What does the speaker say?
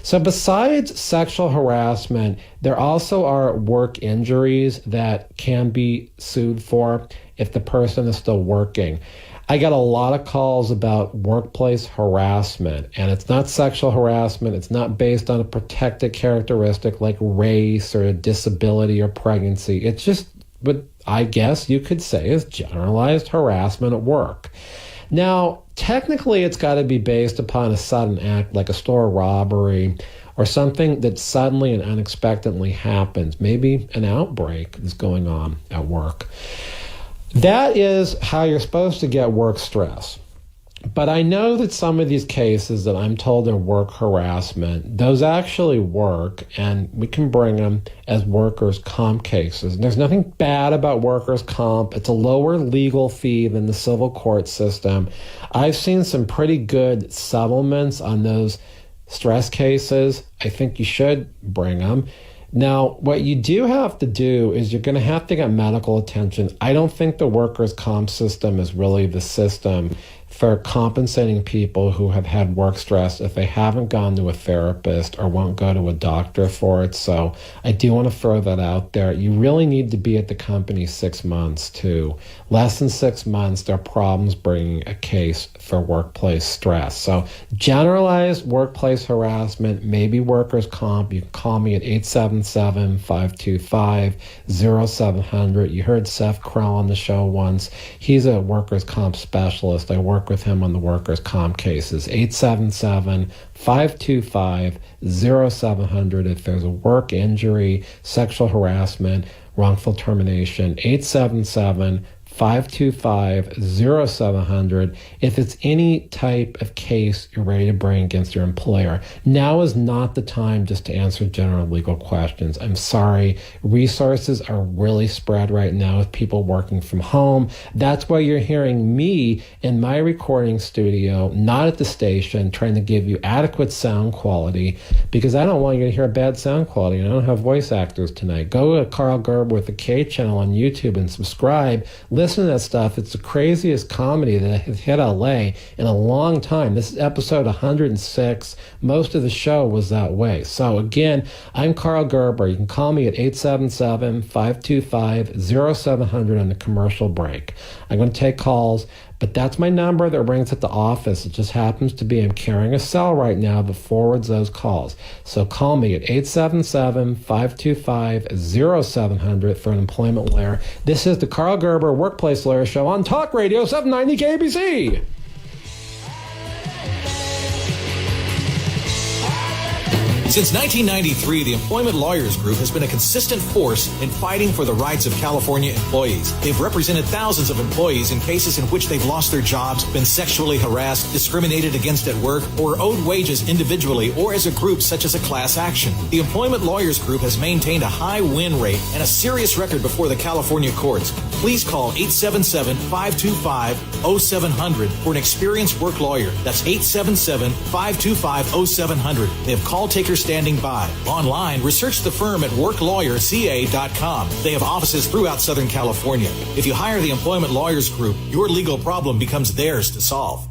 So besides sexual harassment, there also are work injuries that can be sued for if the person is still working. I get a lot of calls about workplace harassment, and it's not sexual harassment. It's not based on a protected characteristic like race or a disability or pregnancy. It's just what I guess you could say is generalized harassment at work. Now, technically, it's got to be based upon a sudden act like a store robbery or something that suddenly and unexpectedly happens. Maybe an outbreak is going on at work. That is how you're supposed to get work stress. But I know that some of these cases that I'm told are work harassment, those actually work, and we can bring them as workers' comp cases. And there's nothing bad about workers' comp. It's a lower legal fee than the civil court system. I've seen some pretty good settlements on those stress cases. I think you should bring them. Now, what you do have to do is you're going to have to get medical attention. I don't think the workers' comp system is really the system for compensating people who have had work stress if they haven't gone to a therapist or won't go to a doctor for it. So I do want to throw that out there. You really need to be at the company 6 months too. Less than 6 months, there are problems bringing a case for workplace stress. So generalized workplace harassment, maybe workers' comp. You can call me at 877-525-0700. You heard Seth Krell on the show once. He's a workers' comp specialist. I work with him on the workers' comp cases. 877-525-0700 if there's a work injury, sexual harassment, wrongful termination. 877-525-0700 if it's any type of case you're ready to bring against your employer. Now is not the time just to answer general legal questions. I'm sorry. Resources are really spread right now with people working from home. That's why you're hearing me in my recording studio, not at the station, trying to give you adequate sound quality, because I don't want you to hear bad sound quality, and I don't have voice actors tonight. Go to Karl Gerber with the K channel on YouTube and subscribe. Listen to that stuff. It's the craziest comedy that has hit LA in a long time. This is episode 106. Most of the show was that way. So again, I'm Karl Gerber. You can call me at 877-525-0700 on the commercial break. I'm going to take calls, but that's my number that rings at the office. It just happens to be I'm carrying a cell right now that forwards those calls. So call me at 877-525-0700 for an employment lawyer. This is the Karl Gerber Workplace Lawyer Show on Talk Radio 790 KABC. Since 1993, the Employment Lawyers Group has been a consistent force in fighting for the rights of California employees. They've represented thousands of employees in cases in which they've lost their jobs, been sexually harassed, discriminated against at work, or owed wages individually or as a group such as a class action. The Employment Lawyers Group has maintained a high win rate and a serious record before the California courts. Please call 877-525-0700 for an experienced work lawyer. That's 877-525-0700. They have call takers standing by. Online, research the firm at worklawyerca.com. They have offices throughout Southern California. If you hire the Employment Lawyers Group, your legal problem becomes theirs to solve.